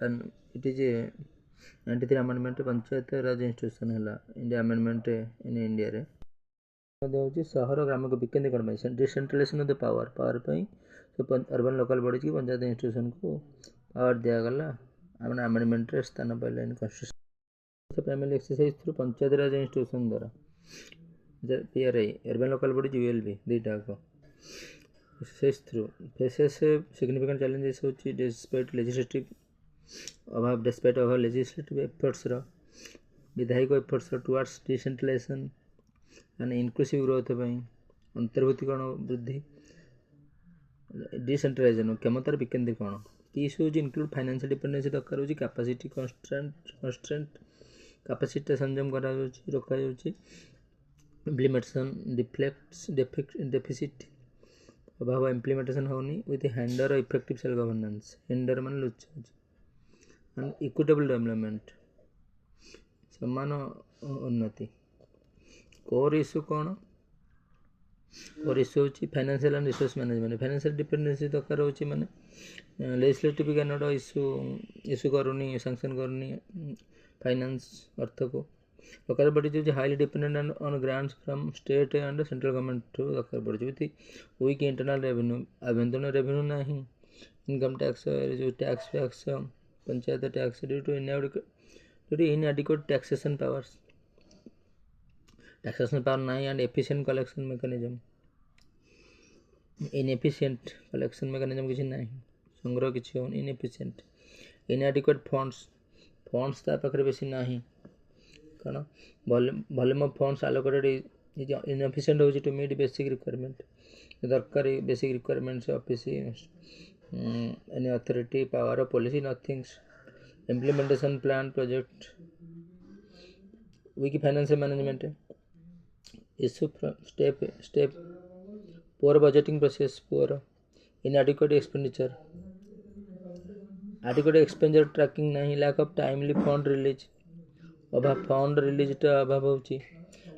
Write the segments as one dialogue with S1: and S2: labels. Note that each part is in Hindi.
S1: and it is a 93 amendment panchayat raj institution है इंडिया अमेंडमेंट इन इंडिया रे होची सहर ग्राम को विकेंद्रीकरण में decentralisation of the power urban local bodies की पंचायत इंस्टीट्यूशन को पावर दिया गला हमने अमेंडमेंट रे स्थान पाइले in constitution primary exercise through panchayat raj institution द्वारा PRI urban local bodies ULB दुईटा को exercise through faces significant challenges होची डिस्पाइट लेजिस्लेटिव एफर्ट्स विधायिक efforts towards decentralisation and inclusive growth अंतर्भूतिकरण वृद्धि डिसेंट्रलाइजेशन क्षमतार विकेंद्रीकरण की इश्यूज इंक्लूड फाइनेंशियल डिपेंडेंसी दरकार होची कैपेसिटी कंस्ट्रेंट कैपेसिटी संयम करा होची रोका होची इम्प्लीमेंटेशन डेफिसिट अभाव इम्प्लीमेंटेशन होनी विथ हैंडर इफेक्टिव सेल्फ गवर्नेंस हैंडर मान लुचा एंड इक्विटेबल डेवलपमेंट समान उन्नति कोर इश्यू कौन कोर इश्यू होची financial and resource management financial dependency दरकार होची माने लेजिस्लेटिव कैनाडा इश्यू करूनी सैंक्शन करूनी फाइनेंस अर्थ को लोकल बॉडीज जो highly dependent on grants from state and central government through दरकार पड़े विथ वीक इंटरनल रेवेन्यू आभ्यंतरीण रेवेन्यू नहीं इनकम टैक्स जो tax panchayat tax due to inadequate taxation power नहीं and efficient collection mechanism inefficient collection mechanism किसी नहीं संग्रह किसी हो inefficient inadequate funds ता पाखरे बेसी नहीं कारण volume of funds allocated is inefficient होची to meet basic requirement दरकार basic requirements office any authority power of policy nothing implementation plan project weak financial management issue step poor budgeting process poor inadequate expenditure adequate expenditure tracking नहीं lack of timely fund release अभाव फंड रिलीज अभाव होची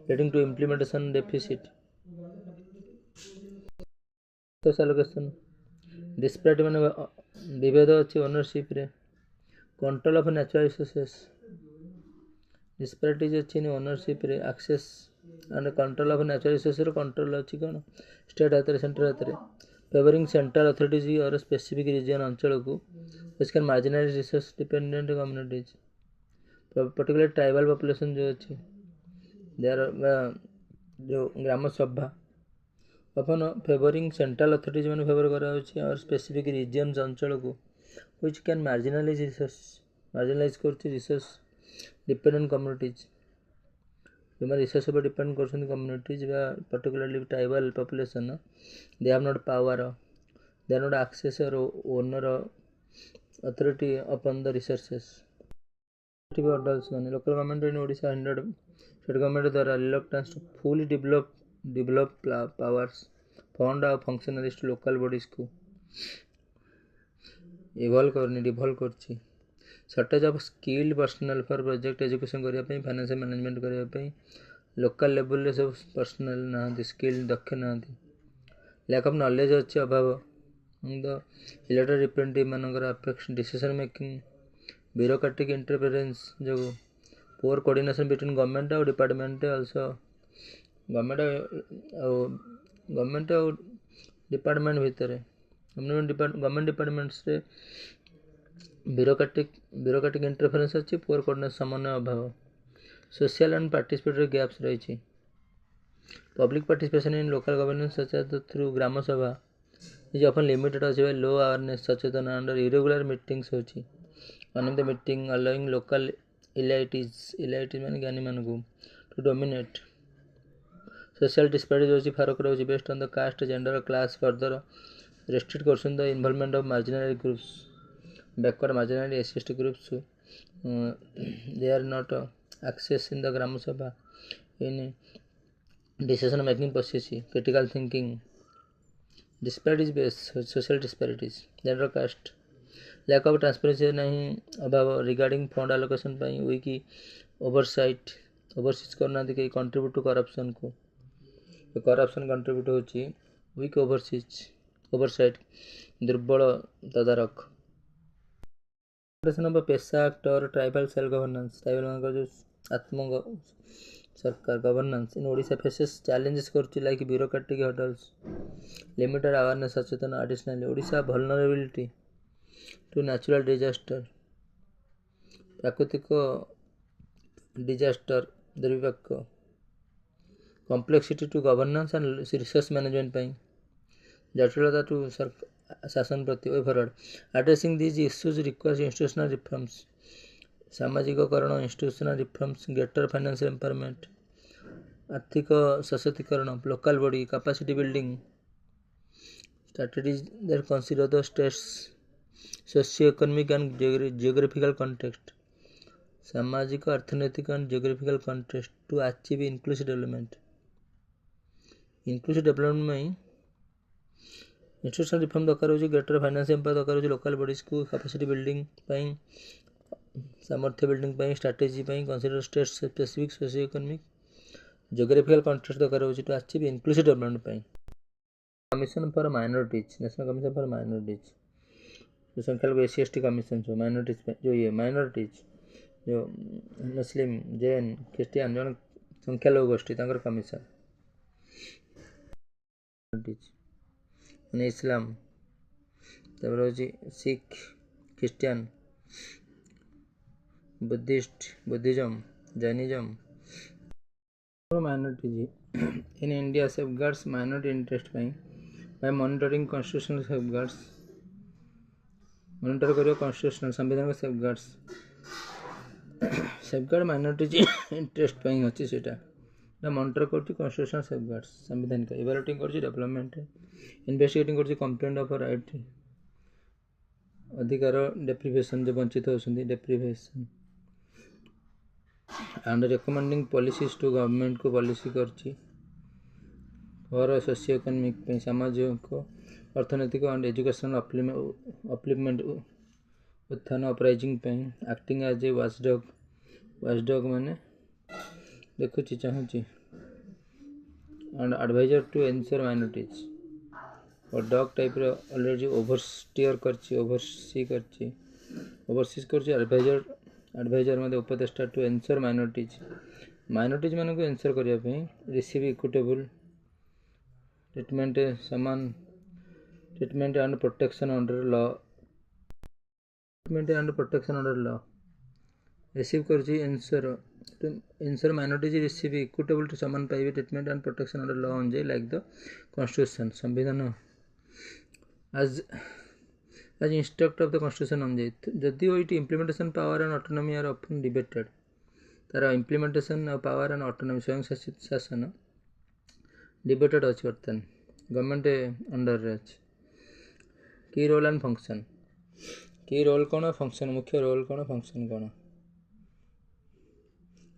S1: leading to implementation deficit allocation disparate माने विभेद अछि ओनरशिप रे control of natural resources disparities अछि इन ओनरशिप रे access and control of natural resources रे कंट्रोल अछि कोन स्टेट हाथ रे सेंटर हाथ रे फेवरिंग सेंट्रल अथॉरिटीज और स्पेसिफिक रीजन अंचल को which can marginalise resource dependent communities particular tribal population जो अछि देयर जो ग्राम सभा अपन फेवरिंग सेंट्रल अथॉरिटीज माने फेवर करा होछि और स्पेसिफिक रीजन अंचल को which can marginalize resource dependent communities जो resource पर depend करछन communities particularly tribal population they have not power they are not access or owner authority upon the resources orders local government in Odisha hindered state government द्वारा reluctance to fully develop powers fund और functionaries to local bodies को डिवॉल्व करछि shortage of skilled personal for project education करिया पे फाइनेंशियल मैनेजमेंट करिया पे लोकल लेवल रे सब पर्सनल ना स्किल दक्ष ना लैक ऑफ नॉलेज अछि अभाव द इलेक्टेड रिप्रेजेंटेटिव मानकर अपेक्ष डिसीजन मेकिंग ब्यूरोक्रेटिक इंटरफेरेंस जो पोर कोऑर्डिनेशन बिटवीन गवर्नमेंट और डिपार्टमेंट आल्सो गवर्नमेंट और डिपार्टमेंट भीतर गवर्नमेंट डिपार्टमेंट्स रे ब्यूरोक्रेटिक इंटरफेरेंस अछि पोर कोऑर्डिनेशन समन्वय अभाव सोशल एंड पार्टिसिपेटरी गैप्स रही public participation in local governance such as through gram sabha is often limited अछि लो अवेयरनेस सचेतन अंडर इरेगुलर मीटिंग्स होछि अनंत मीटिंग अलाउइंग लोकल इलाइटीज माने ज्ञानी मान को टू डोमिनेट सोशल डिस्पैरिटीज होछि फरक रहछि based on the caste gender class further restrict करछन the involvement of marginal groups backward marginal SC groups they are not access in the gram sabha in decision making process critical thinking disparities based social disparities gender caste lack of transparency नहीं अभाव regarding fund allocation ପାଇଁ wiki overseas करना दे contribute to corruption को corruption contribute होची weak oversight दुर्बल तदारक ऑफ पेशा एक्ट और ट्राइबल सेल्फ गवर्नेंस ट्राइबल मान जो आत्म सरकार governance in Odisha faces challenges कर like bureaucratic hurdles limited awareness सचेतन additionally Odisha vulnerability to natural disaster प्राकृतिक डिजास्टर दुर्विपाक complexity to governance and resource management पाई जटिलता टू शासन प्रति way forward addressing these issues requires institutional reforms सामाजिककरण institutional reforms greater financial empowerment आर्थिक सशक्तिकरण local body capacity building strategies that consider the state's socio-economic and geographical context सामाजिक अर्थनैतिक and geographical context to achieve inclusive development में इंस्टीट्यूशनल रिफॉर्म दरकार हो ग्रेटर फाइनेंशियल एम्पावर दरकार हो लोकल बॉडीज को कैपेसिटी बिल्डिंग सामर्थ्य building strategy consider state specific socio economic geographical context दरकार हो to achieve inclusive development commission for minorities national commission for minorities जो संख्यालघु SC/ST कमीशन जो माइनॉरिटीज जो ये माइनॉरिटीज जो मुस्लिम जैन क्रिश्चियन जो संख्यालघु गोष्ठी commission Islam Sikh Christian Buddhism Jainism minorities in India safeguards minority interest by monitoring constitutional safeguards monitor करियो कॉन्स्टिट्यूशनल संविधान के सेफगार्ड माइनॉरिटीज इंटरेस्ट अच्छी से मॉनिटर कर कॉन्स्टिट्यूशनल सेफगार्ड्स संविधान का इवैल्यूएटिंग कर डेवलपमेंट इन्वेस्टिगेटिंग कर कंप्लेंट ऑफ राइट अधिकार डेप्रिवेशन जो वंचित होती deprivation and recommending policies to government को पॉलिसी करछि फॉर सोशियो इकोनॉमिक सामाजिक अर्थनैतिक एंड एजुकेशनल अपलिपमेंट उत्थान uprising acting as a watchdog माने देखुची चाहूँगी and adviser to ensure minorities और dog type already oversteer overseas कर एडवाइजर मतलब उपदेष्टा टू एनश्योर माइनॉरिटीज मान को एनश्योर करने रिसीव इक्विटेबल ट्रीटमेंट समान treatment and protection under law receive कर ensure minorities receive equitable to समान पाइबे treatment and protection under law on जे लाइक द कॉन्स्टिट्यूशन संविधान as instruct of the constitution on जे जदि it implementation power and autonomy are often debated तार इम्प्लीमेंटेशन पावर एंड ऑटोनॉमी स्वयं शासन डिबेटेड अच्छी बर्तमान गवर्नमेंट अंडर अच्छे की रोल एंड फंक्शन की रोल कौन फंक्शन मुख्य रोल कौन फंक्शन कौन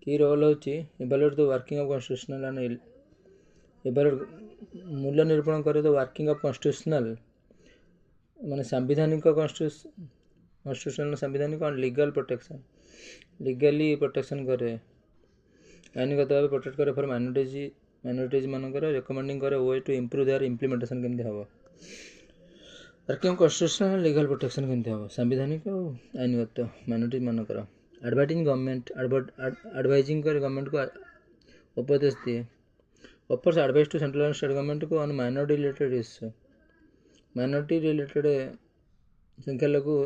S1: की रोल होची evaluate the working of constitutional and evaluate मूल्य निरूपण करे द वर्किंग ऑफ कॉन्स्टिट्यूशनल माने संवैधानिक कॉन्स्टिट्यूशनल संवैधानिक और लीगल प्रोटेक्शन लीगली प्रोटेक्शन करे आईनगत भाव प्रोटेक्ट करे फॉर माइनॉरिटीज मानकर रिकमेंडिंग करे way to improve their implementation केमती हम वर्किंग कॉन्स्टिट्यूशनल लीगल प्रोटेक्शन केमती हम संवैधानिक और आईनगत माइनॉरिटीज मानकर एडवाइजिंग गवर्नमेंट एडवाइजिंग कर गवर्नमेंट को उपदेश दिए offers advice to central and state government को on minority related issue minority related संख्यालघु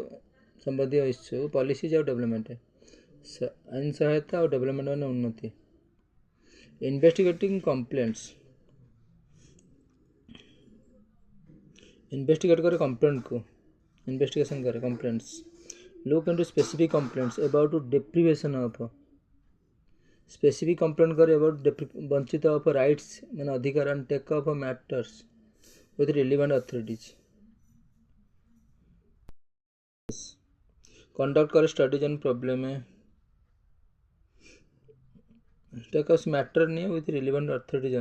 S1: संबंधी इश्यू पॉलिसीज और डेवलपमेंट आईन सहायता और डेवलपमेंट में उन्नति इन्वेस्टिगेटिंग कंप्लेंट्स इन्वेस्टिगेट करे कंप्लेंट को इन्वेस्टिगेशन करे complaints look into specific complaints about deprivation of specific complaint करे अबाउट वंचित ऑफ राइट्स मैंने अधिकार and take of matters with relevant authorities conduct करे स्टडीज एंड प्रॉब्लम है टेक ऑफ मैटर नहीं विथ रिलेवेंट अथॉरिटीज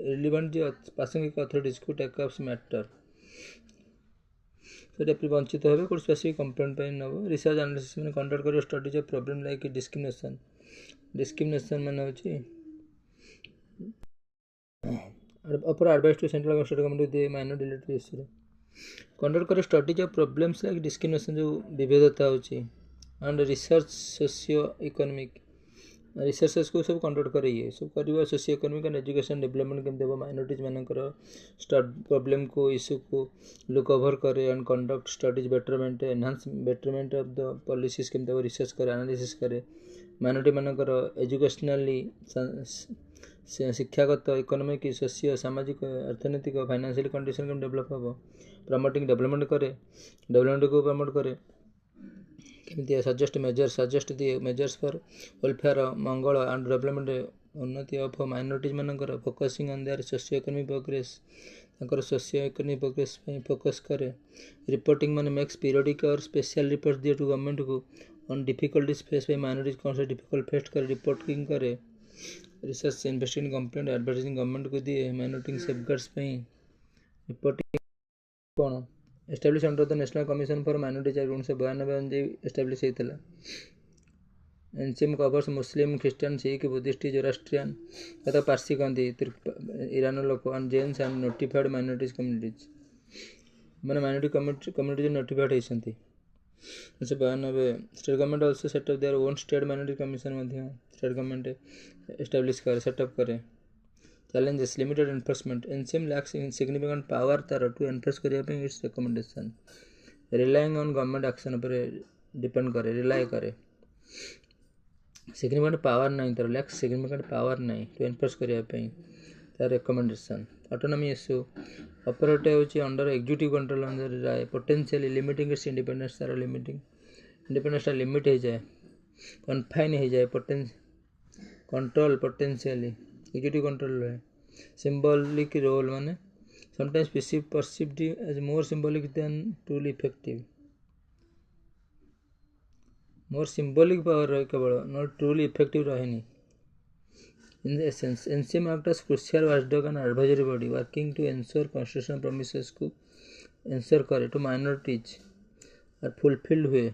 S1: रिलेवेंट जो प्रासंगिक अथॉरिटीज को टेक ऑफ मैटर से वंचित हो कोई स्पेसिफिक कंप्लेंट नब रिसर्च एनालिसिस मैंने कंडक्ट कर studies of problem like discrimination मैंने अपर advice to central state government with minority related issue conduct करे studies of problems like discrimination जो विभेदता होची and research socio economic research को सब कंडक्ट करे ये सब करवा socio economic and education development केम देबो माइनॉरिटीज मानकर स्टड प्रॉब्लम को इशू को लुक ओवर करे and conduct studies betterment enhance betterment of the policies केम देबो रिसर्च करे एनालिसिस करे माइनॉरिटी मानकर एजुकेशनली शिक्षागत इकोनॉमिक सोशियो सामाजिक अर्थनैतिक फाइनेंशियल कंडीशन केम डेवलप हो प्रमोटिंग डेवलपमेंट करे डेवलपमेंट को प्रमोट करे केमती सजेस्ट दिए measures for welfare Mangal and development उन्नति ऑफ माइनॉरिटीज मानकर focusing on their socio economic progress तांकर सोशियो इकोनॉमिक प्रोग्रेस पे फोकस करे रिपोर्टिंग माने मेक्स पीरियडिक और स्पेशल रिपोर्ट दिए टू गवर्नमेंट को on difficulties face by minorities कौन से डिफिकल्ट फेस करे रिपोर्टिंग करे research investing complaint advertising government को दिए माइनॉरिटी सेफगार्ड्स पे रिपोर्टिंग कौन establish under the national commission for minorities act 1992 establish होता NCM covers Muslim Christian Sikh Buddhist Zoroastrian तथा पारसी कहती ईरान लोक and Jains and notified minorities communities मैंने माइनॉरिटी कम्युनिटीज नोटिफाइड होती 1992 state government also set up their own state minority commission state government establish करे सेटअप करे challenges limited enforcement NCM lacks significant power तार to enforce करिया पे its recommendation relying on government action पर depend करे rely करे significant power नहीं तार lacks significant power नहीं to enforce करिया पे तार recommendation autonomy issue operate होची under executive control under राय potentially limiting its independence तार limiting independence limit हो जाए confine हो जाए control potentially executive control है symbolic role माने sometimes perceived as more symbolic than truly effective more symbolic power रहे केवल not truly effective रहेनी in the essence NCM act as crucial watchdog and advisory body working to ensure constitutional promises को ensure करे to minorities are fulfilled हुए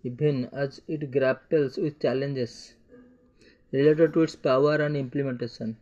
S1: even as it grapples with challenges related to its power and implementation